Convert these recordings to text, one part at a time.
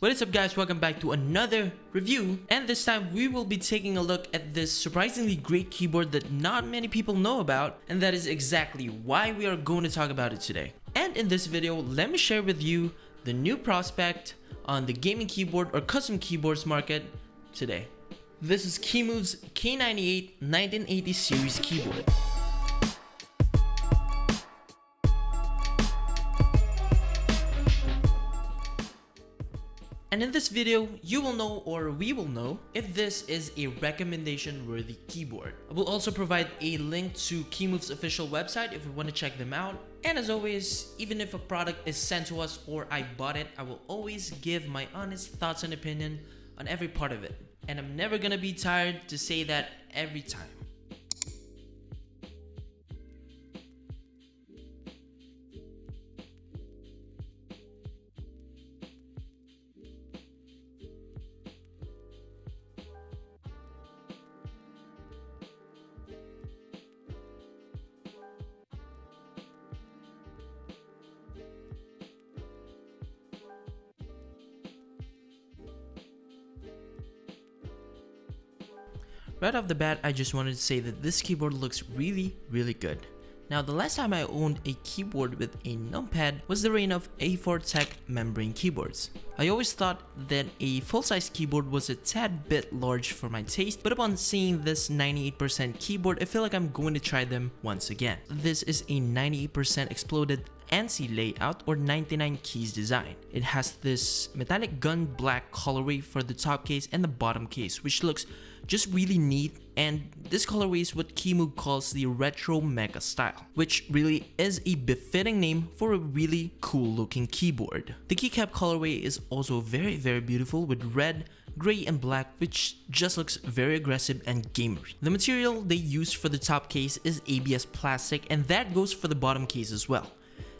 What is up guys, welcome back to another review, and this time we will be taking a look at this surprisingly great keyboard that not many people know about, and that is exactly why we are going to talk about it today. And in this video, let me share with you the new prospect on the gaming keyboard or custom keyboards market today. This is Kemove's K98 1980 series keyboard. And in this video, you will know, or we will know, if this is a recommendation worthy keyboard. I will also provide a link to Kemove's official website if you want to check them out. And as always, even if a product is sent to us or I bought it, I will always give my honest thoughts and opinion on every part of it. And I'm never gonna be tired to say that every time. Right off the bat, I just wanted to say that this keyboard looks really good. Now, the last time I owned a keyboard with a numpad was the reign of A4 Tech membrane keyboards. I always thought that a full-size keyboard was a tad bit large for my taste, but upon seeing this 98% keyboard, I feel like I'm going to try them once again. This is a 98% exploded ANSI layout or 99 keys design. It has this metallic gun black colorway for the top case and the bottom case, which looks just really neat, and this colorway is what Kemove calls the Retro Mecha style, which really is a befitting name for a really cool looking keyboard. The keycap colorway is also very beautiful with red, gray and black, which just looks very aggressive and gamery. The material they used for the top case is ABS plastic, and that goes for the bottom case as well.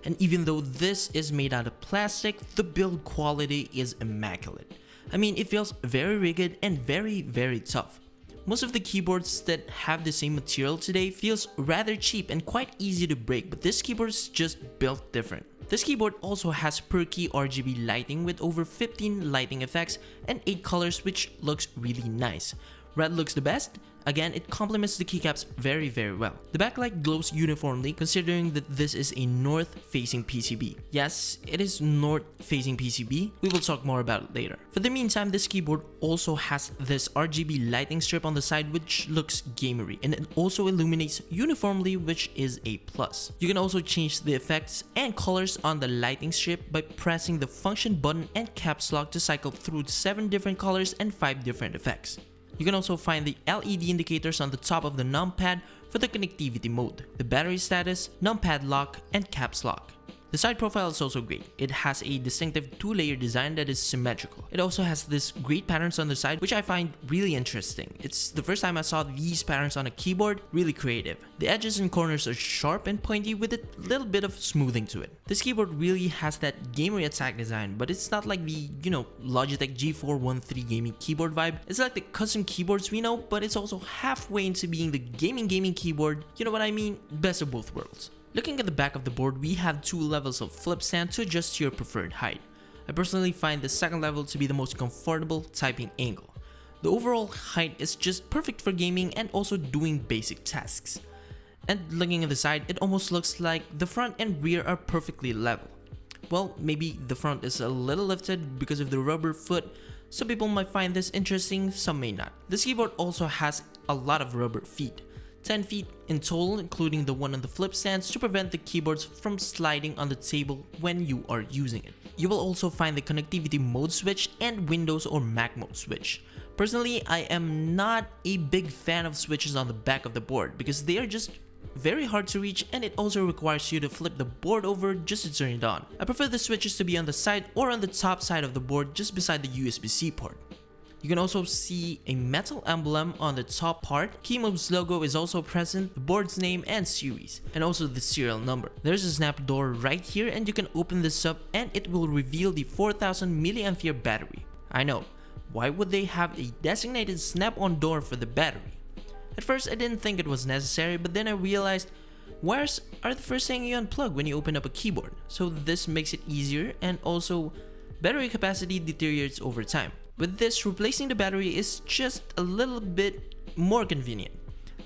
And even though this is made out of plastic, the build quality is immaculate. I mean, it feels very rugged and very tough. Most of the keyboards that have the same material today feels rather cheap and quite easy to break, but this keyboard is just built different. This keyboard also has per-key RGB lighting with over 15 lighting effects and 8 colors, which looks really nice. Red looks the best. Again, it complements the keycaps very well. The backlight glows uniformly considering that this is a north-facing PCB. Yes, it is north-facing PCB. We will talk more about it later. For the meantime, this keyboard also has this RGB lighting strip on the side, which looks gamery, and it also illuminates uniformly, which is a plus. You can also change the effects and colors on the lighting strip by pressing the function button and caps lock to cycle through 7 different colors and 5 different effects. You can also find the LED indicators on the top of the numpad for the connectivity mode, the battery status, numpad lock, and caps lock. The side profile is also great. It has a distinctive 2-layer design that is symmetrical. It also has this great patterns on the side, which I find really interesting. It's the first time I saw these patterns on a keyboard, really creative. The edges and corners are sharp and pointy with a little bit of smoothing to it. This keyboard really has that gamery attack design, but it's not like the, Logitech G413 gaming keyboard vibe. It's like the custom keyboards we know, but it's also halfway into being the gaming keyboard. You know what I mean? Best of both worlds. Looking at the back of the board, we have 2 levels of flip stand to adjust to your preferred height. I personally find the second level to be the most comfortable typing angle. The overall height is just perfect for gaming and also doing basic tasks. And looking at the side, it almost looks like the front and rear are perfectly level. Well, maybe the front is a little lifted because of the rubber foot. Some people might find this interesting, some may not. This keyboard also has a lot of rubber feet. 10 feet in total, including the one on the flip stands to prevent the keyboards from sliding on the table when you are using it. You will also find the connectivity mode switch and Windows or Mac mode switch. Personally, I am not a big fan of switches on the back of the board because they are just very hard to reach, and it also requires you to flip the board over just to turn it on. I prefer the switches to be on the side or on the top side of the board just beside the USB-C port. You can also see a metal emblem on the top part. Kemove's logo is also present, the board's name and series, and also the serial number. There's a snap door right here, and you can open this up and it will reveal the 4000 mAh battery. I know, why would they have a designated snap-on door for the battery? At first I didn't think it was necessary, but then I realized wires are the first thing you unplug when you open up a keyboard, so this makes it easier, and also Battery capacity deteriorates over time. With this, replacing the battery is just a little bit more convenient.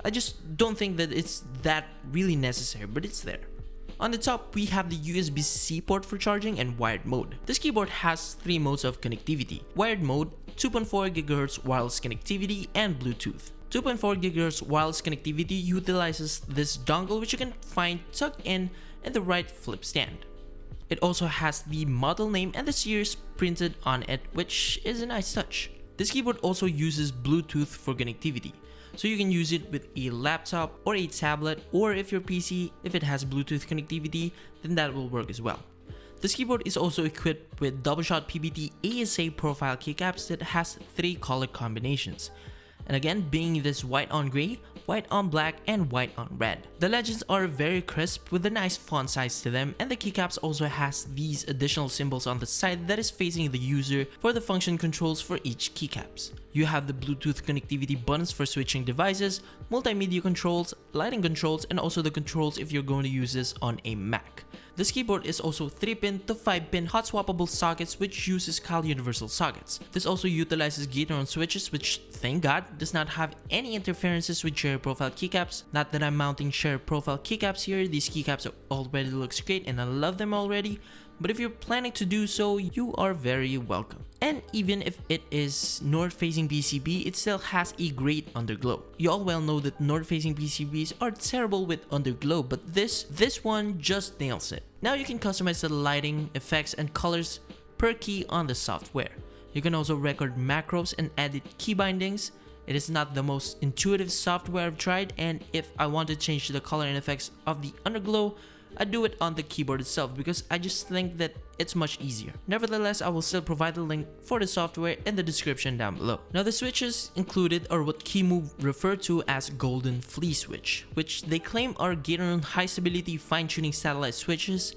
I just don't think that it's that really necessary, but it's there. On the top, we have the USB-C port for charging and wired mode. This keyboard has 3 modes of connectivity: wired mode, 2.4 GHz wireless connectivity, and Bluetooth. 2.4 GHz wireless connectivity utilizes this dongle, which you can find tucked in the right flip stand. It also has the model name and the series printed on it, which is a nice touch. This keyboard also uses Bluetooth for connectivity, so you can use it with a laptop or a tablet, or if your PC, if it has Bluetooth connectivity, then that will work as well. This keyboard is also equipped with double-shot PBT ASA profile keycaps that has 3 color combinations. And again, being this white on gray, white on black, and white on red. The legends are very crisp with a nice font size to them, and the keycaps also has these additional symbols on the side that is facing the user for the function controls for each keycaps. You have the Bluetooth connectivity buttons for switching devices, multimedia controls, lighting controls, and also the controls if you're going to use this on a Mac. This keyboard is also 3-pin to 5-pin hot swappable sockets, which uses Cal universal sockets. This also utilizes gate-around switches, which, thank God, does not have any interferences with share profile keycaps. Not that I'm mounting share profile keycaps here, these keycaps already looks great and I love them already, but if you're planning to do so, you are very welcome. And even if it is north-facing PCB, it still has a great underglow. You all well know that north-facing PCBs are terrible with underglow, but this one just nails it. Now you can customize the lighting, effects, and colors per key on the software. You can also record macros and edit key bindings. It is not the most intuitive software I've tried, and if I want to change the color and effects of the underglow, I do it on the keyboard itself because I just think that it's much easier. Nevertheless, I will still provide the link for the software in the description down below. Now the switches included are what Kemove referred to as Golden Flea Switch, which they claim are gate-around high stability fine-tuning satellite switches.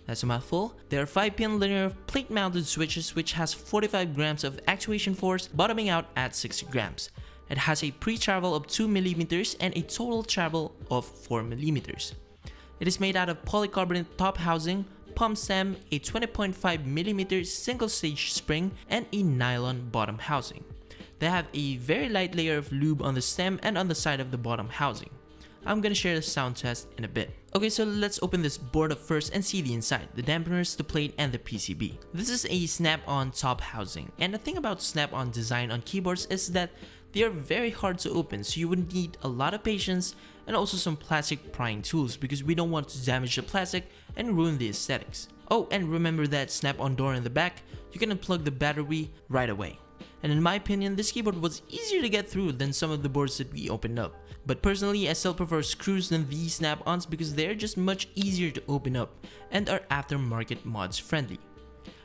That's a mouthful. They are 5-pin linear plate-mounted switches which has 45 grams of actuation force, bottoming out at 60 grams. It has a pre-travel of 2mm and a total travel of 4mm. It is made out of polycarbonate top housing, pump stem, a 20.5mm single stage spring, and a nylon bottom housing. They have a very light layer of lube on the stem and on the side of the bottom housing. I'm gonna share the sound test in a bit. Okay, so let's open this board up first and see the inside, the dampeners, the plate, and the PCB. This is a snap-on top housing, and the thing about snap-on design on keyboards is that they are very hard to open, so you would need a lot of patience and also some plastic prying tools because we don't want to damage the plastic and ruin the aesthetics. Oh, and remember that snap-on door in the back, you can unplug the battery right away. And in my opinion, this keyboard was easier to get through than some of the boards that we opened up. But personally, I still prefer screws than these snap-ons because they're just much easier to open up and are aftermarket mods friendly.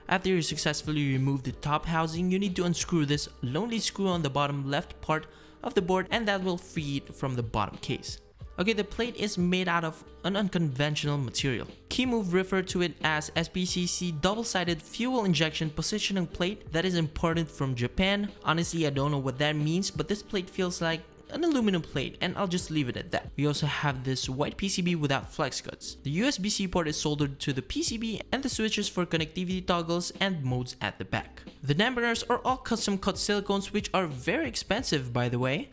After you successfully remove the top housing, you need to unscrew this lonely screw on the bottom left part of the board, and that will free it from the bottom case. Okay, the plate is made out of an unconventional material. Kemove referred to it as SPCC double-sided fuel injection positioning plate that is imported from Japan. Honestly, I don't know what that means, but this plate feels like an aluminum plate, and I'll just leave it at that. We also have this white PCB without flex cuts. The USB-C port is soldered to the PCB, and the switches for connectivity toggles and modes at the back. The dampeners are all custom cut silicones, which are very expensive, by the way.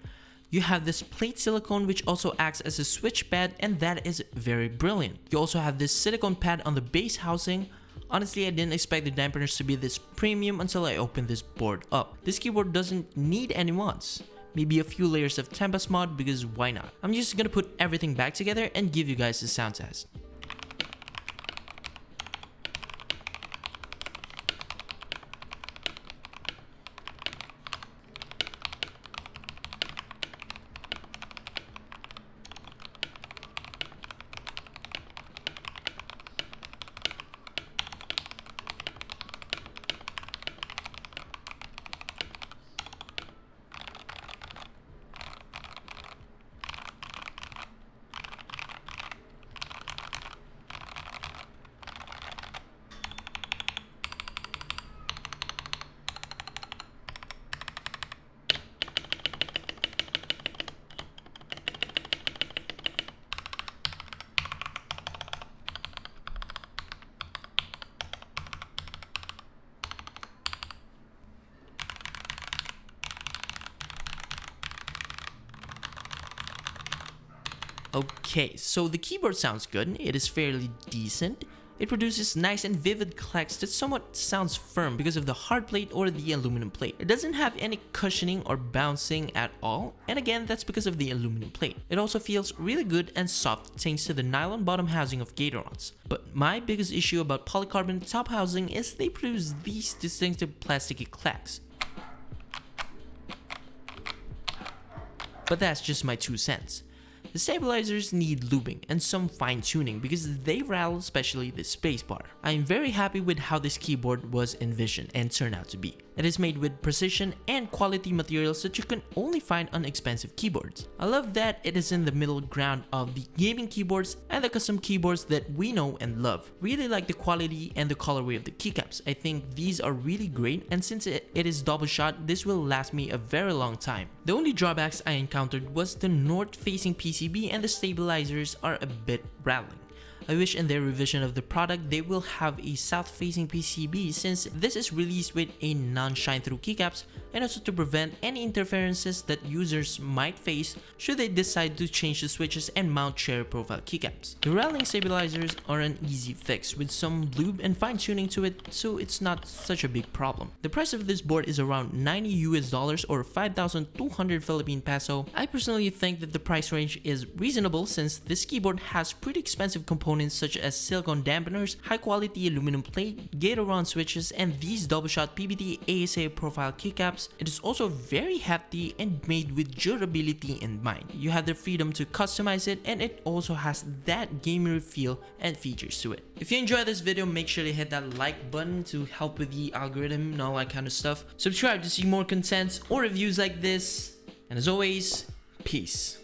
You have this plate silicone which also acts as a switch pad, and that is very brilliant. You also have this silicone pad on the base housing. Honestly, I didn't expect the dampeners to be this premium until I opened this board up. This keyboard doesn't need any mods. Maybe a few layers of Tempest mod, because why not? I'm just gonna put everything back together and give you guys the sound test. Okay, so the keyboard sounds good, it is fairly decent. It produces nice and vivid clicks that somewhat sounds firm because of the hard plate or the aluminum plate. It doesn't have any cushioning or bouncing at all, and again that's because of the aluminum plate. It also feels really good and soft thanks to the nylon bottom housing of Gatorons. But my biggest issue about polycarbonate top housing is they produce these distinctive plasticky clacks. But that's just my 2 cents. The stabilizers need lubing and some fine tuning because they rattle, especially the spacebar. I am very happy with how this keyboard was envisioned and turned out to be. It is made with precision and quality materials that you can only find on expensive keyboards. I love that it is in the middle ground of the gaming keyboards and the custom keyboards that we know and love. Really like the quality and the colorway of the keycaps. I think these are really great, and since it is double shot, this will last me a very long time. The only drawbacks I encountered was the north facing PCB and the stabilizers are a bit rattling. I wish in their revision of the product they will have a south-facing PCB since this is released with a non-shine-through keycaps, and also to prevent any interferences that users might face should they decide to change the switches and mount cherry profile keycaps. The rattling stabilizers are an easy fix with some lube and fine-tuning to it, so it's not such a big problem. The price of this board is around $90 US or 5,200 Philippine peso. I personally think that the price range is reasonable since this keyboard has pretty expensive components such as silicone dampeners, high quality aluminum plate, Gatoron switches, and these double shot PBT ASA profile keycaps. It is also very hefty and made with durability in mind. You have the freedom to customize it, and it also has that gamer feel and features to it. If you enjoyed this video, make sure to hit that like button to help with the algorithm and all that kind of stuff. Subscribe to see more contents or reviews like this, and as always, peace.